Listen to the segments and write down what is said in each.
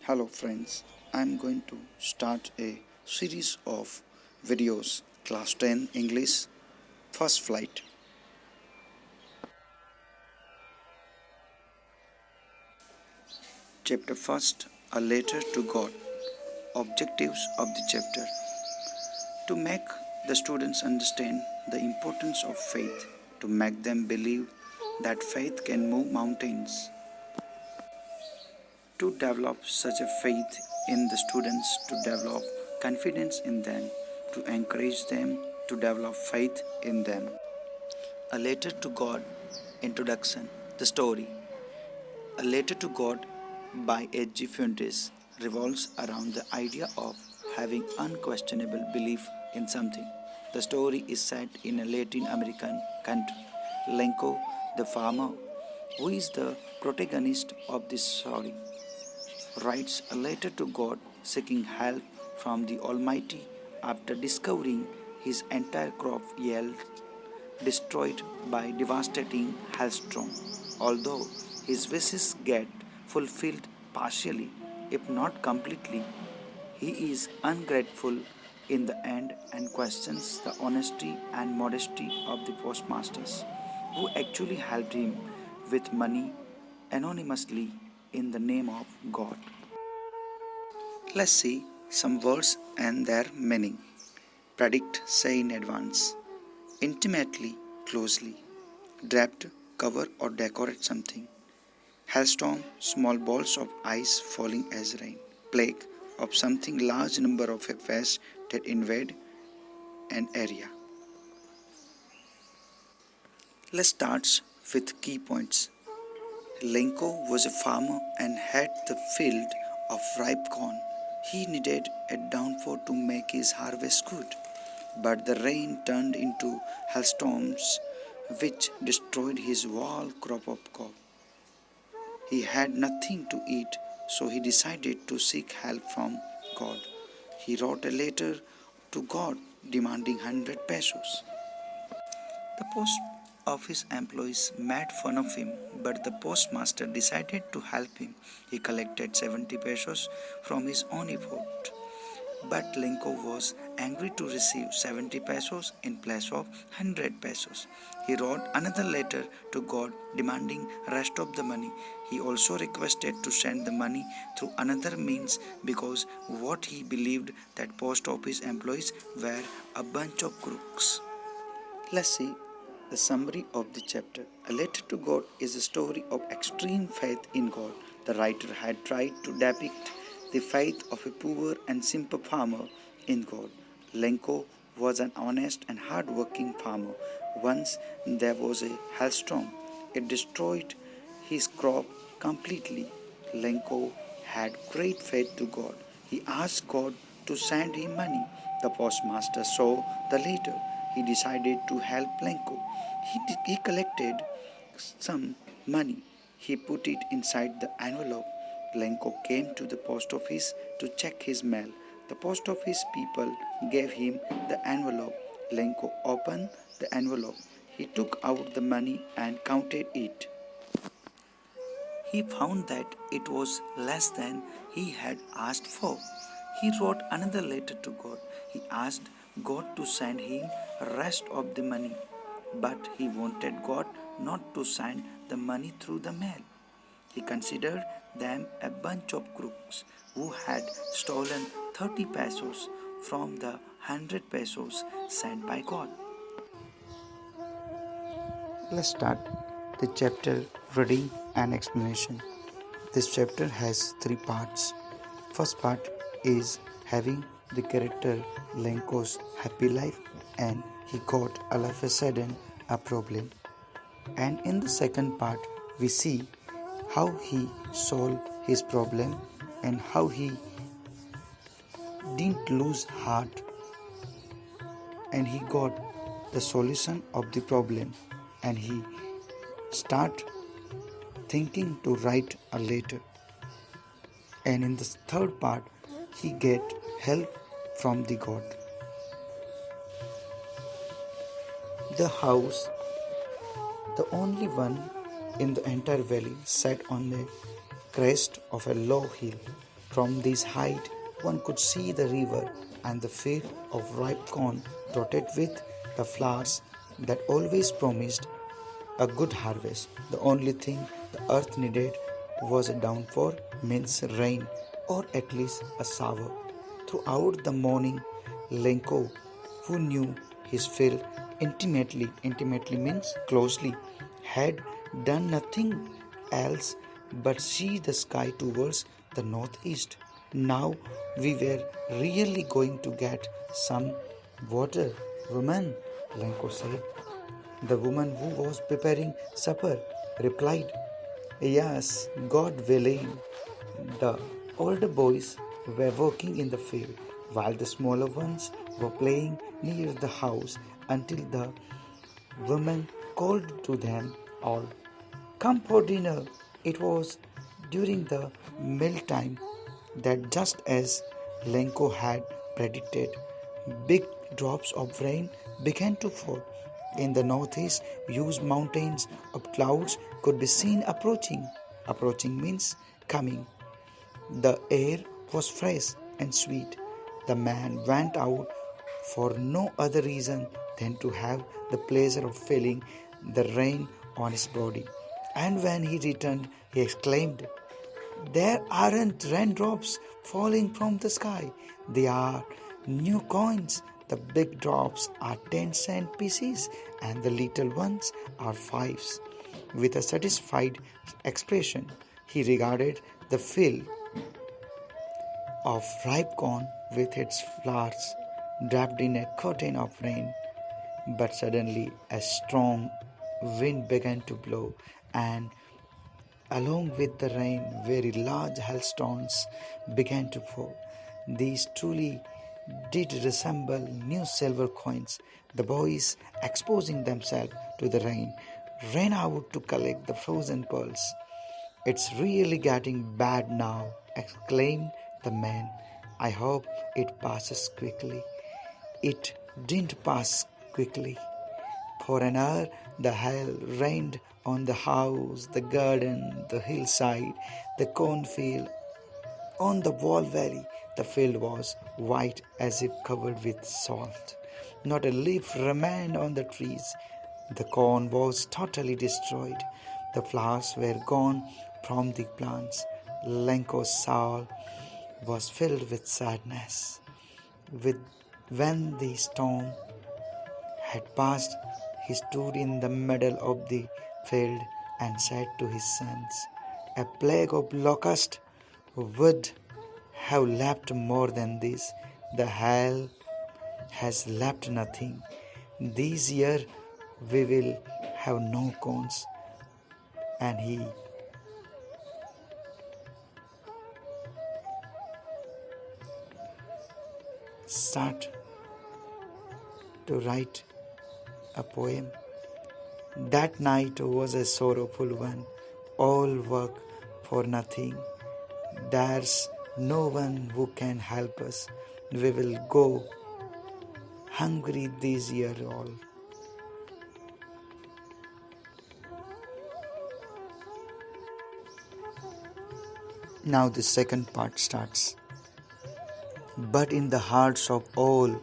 Hello friends, I'm going to start a series of videos class 10 English first flight. Chapter first, a letter to God. Objectives of the chapter: to make the students understand the importance of faith, to make them believe that faith can move mountains, to develop such a faith in the students, to develop confidence in them, to encourage them to develop faith in them. A Letter to God. Introduction. The story. A Letter to God by H.G. Fuentes revolves around the idea of having unquestionable belief in something. The story is set in a Latin American country. Lenko, the farmer, who is the protagonist of this story, writes a letter to God seeking help from the Almighty after discovering his entire crop yield destroyed by devastating hailstorm. Although his wishes get fulfilled partially, if not completely, he is ungrateful in the end and questions the honesty and modesty of the postmasters, who actually helped him with money anonymously in the name of God. Let's see some words and their meaning. Predict, say in advance. Intimately, closely. Drape, cover or decorate something. Hailstorm, small balls of ice falling as rain. Plague, of something large number of affairs that invade an area. Let's start with key points. Lenko was a farmer and had the field of ripe corn. He needed a downpour to make his harvest good, but the rain turned into hailstorms which destroyed his whole crop of corn. He had nothing to eat, so he decided to seek help from God. He wrote a letter to God demanding 100 pesos. The post office employees made fun of him, but the postmaster decided to help him. He collected 70 pesos from his own effort. But Lenko was angry to receive 70 pesos in place of 100 pesos. He wrote another letter to God demanding rest of the money. He also requested to send the money through another means because what he believed that post office employees were a bunch of crooks. Let's see the summary of the chapter. A Letter to God is a story of extreme faith in God. The writer had tried to depict the faith of a poor and simple farmer in God. Lenko was an honest and hard-working farmer. Once there was a hailstorm. It destroyed his crop completely. Lenko had great faith to God. He asked God to send him money. The postmaster saw the letter. He decided to help Lenko. He collected some money. He put it inside the envelope. Lenko came to the post office to check his mail. The post office people gave him the envelope. Lenko opened the envelope. He took out the money and counted it. He found that it was less than he had asked for. He wrote another letter to God. He asked God to send him rest of the money, but he wanted God not to send the money through the mail. He considered them a bunch of crooks who had stolen 30 pesos from the 100 pesos sent by God. Let's start the chapter reading and explanation. This chapter has three parts. First part is having the character Lenko's happy life and he got all of a sudden a problem. And in the second part we see how he solved his problem and how he didn't lose heart and he got the solution of the problem and he start thinking to write a letter. And in the third part he get help from the God. The house, the only one in the entire valley, sat on the crest of a low hill. From this height, one could see the river and the field of ripe corn dotted with the flowers that always promised a good harvest. The only thing the earth needed was a downpour, means rain, or at least a shower. Throughout the morning, Lenko, who knew his field intimately means closely, had done nothing else but see the sky towards the northeast. Now we were really going to get some water, woman, Lenko said. The woman who was preparing supper replied, Yes, God willing. The older boys were working in the field, while the smaller ones were playing near the house until the woman called to them all, Come for dinner. It was during the mealtime that, just as Lenko had predicted, big drops of rain began to fall. In the northeast, huge mountains of clouds could be seen approaching. Approaching means coming. The air was fresh and sweet. The man went out for no other reason than to have the pleasure of feeling the rain on his body. And when he returned, he exclaimed, There aren't raindrops falling from the sky. They are new coins. The big drops are 10-cent pieces and the little ones are fives. With a satisfied expression, he regarded the field of ripe corn with its flowers wrapped in a curtain of rain. But suddenly a strong wind began to blow, and along with the rain, very large hailstones began to fall. These truly did resemble new silver coins. The boys, exposing themselves to the rain, ran out to collect the frozen pearls. It's really getting bad now, exclaimed the man. I hope it passes quickly. It didn't pass quickly. For an hour, the hail rained on the house, the garden, the hillside, the cornfield, on the wall valley. The field was white as if covered with salt. Not a leaf remained on the trees. The corn was totally destroyed. The flowers were gone from the plants. Lenko's soul was filled with sadness. With when the storm had passed, he stood in the middle of the field and said to his sons, A plague of locusts would have left more than this. The hail has left nothing. This year we will have no corns. And he started to write a poem. That night was a sorrowful one. All work for nothing. There's no one who can help us. We will go hungry this year all. Now the second part starts. But in the hearts of all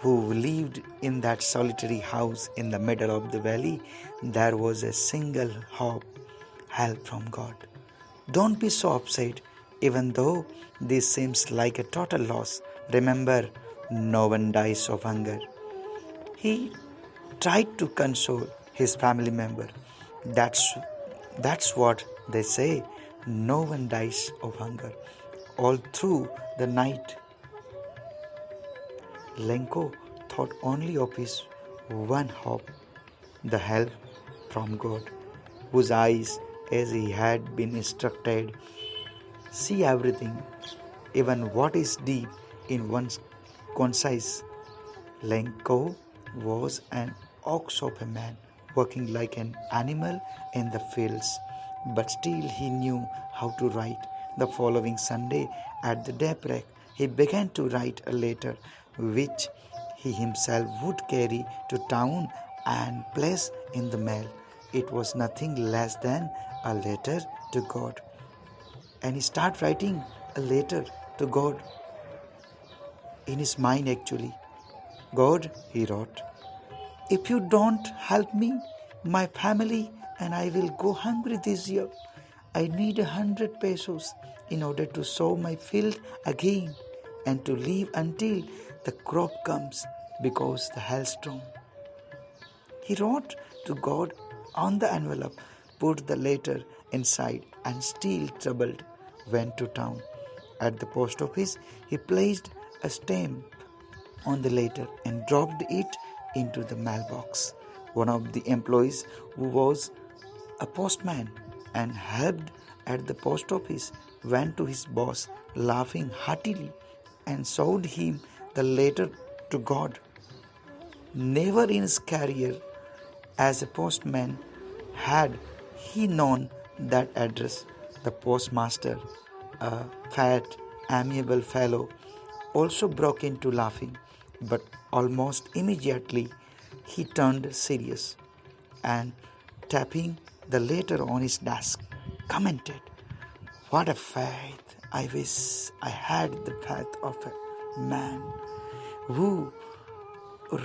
who lived in that solitary house in the middle of the valley, there was a single hope, help from God. Don't be so upset, even though this seems like a total loss. Remember, no one dies of hunger. He tried to console his family member. That's, that's what they say. No one dies of hunger. All through the night, Lenko thought only of his one hope, the help from God, whose eyes, as he had been instructed, see everything, even what is deep in one's conscience. Lenko was an ox of a man, working like an animal in the fields, but still he knew how to write. The following Sunday, at the daybreak, he began to write a letter which he himself would carry to town and place in the mail. It was nothing less than a letter to God. And he started writing a letter to God in his mind actually. God, he wrote, if you don't help me, my family and I will go hungry this year. I need 100 pesos in order to sow my field again and to live until the crop comes because the hailstorm. He wrote to God on the envelope, put the letter inside, and still troubled, went to town. At the post office, he placed a stamp on the letter and dropped it into the mailbox. One of the employees, who was a postman and helped at the post office, went to his boss laughing heartily and showed him the letter to God. Never in his career as a postman had he known that address. The postmaster, a fat, amiable fellow, also broke into laughing, but almost immediately he turned serious and, tapping the letter on his desk, commented, what a faith! I wish I had the faith of a man who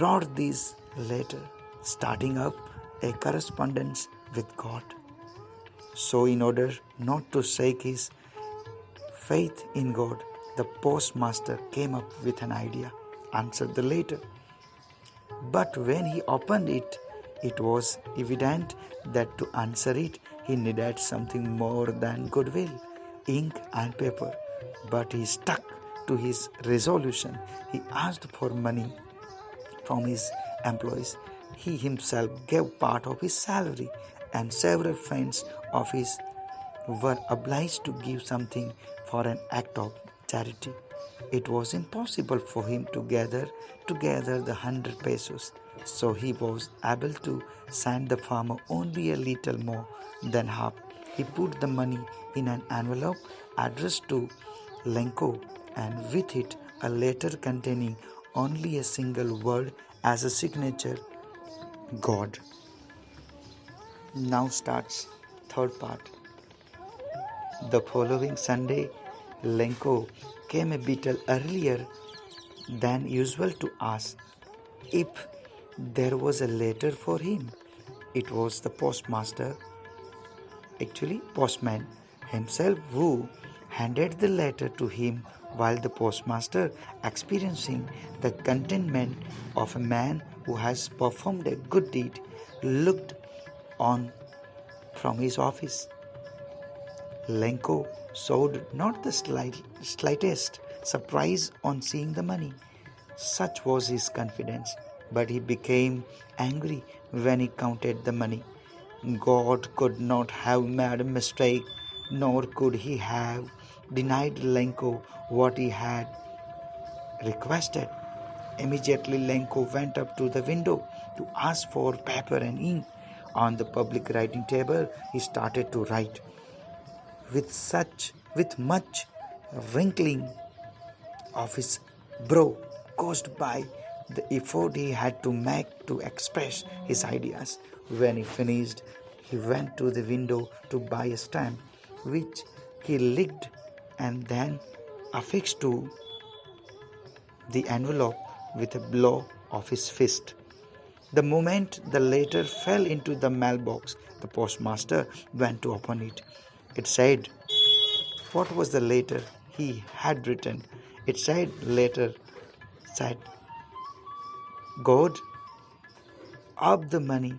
wrote this letter, starting up a correspondence with God. So, in order not to shake his faith in God, the postmaster came up with an idea, answered the letter. But when he opened it, it was evident that to answer it, he needed something more than goodwill, ink and paper. But he stuck to his resolution. He asked for money from his employees. He himself gave part of his salary, and several friends of his were obliged to give something for an act of charity. It was impossible for him to gather together the 100 pesos, so he was able to send the farmer only a little more than half. He put the money in an envelope addressed to Lenko, and with it a letter containing only a single word as a signature, God. Now starts third part. The following Sunday, Lenko came a bit earlier than usual to ask if there was a letter for him. It was the postman himself who handed the letter to him, while the postmaster, experiencing the contentment of a man who has performed a good deed, looked on from his office. Lenko showed not the slightest surprise on seeing the money. Such was his confidence, but he became angry when he counted the money. God could not have made a mistake, nor could he have denied Lenko what he had requested. Immediately, Lenko went up to the window to ask for paper and ink. On the public writing table, he started to write. With much wrinkling of his brow caused by the effort he had to make to express his ideas. When he finished, he went to the window to buy a stamp, which he licked and then affixed to the envelope with a blow of his fist. The moment the letter fell into the mailbox, the postmaster went to open it. It said, what was the letter he had written? It said, God, of the money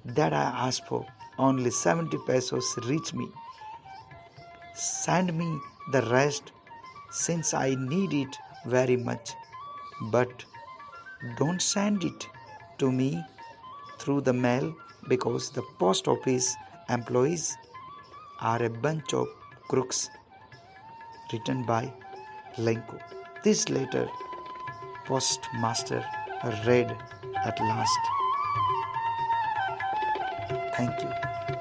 that I asked for, only 70 pesos reach me. Send me the rest since I need it very much. But don't send it to me through the mail because the post office employees are a bunch of crooks. Written by Lenko. This letter postmaster read at last. Thank you.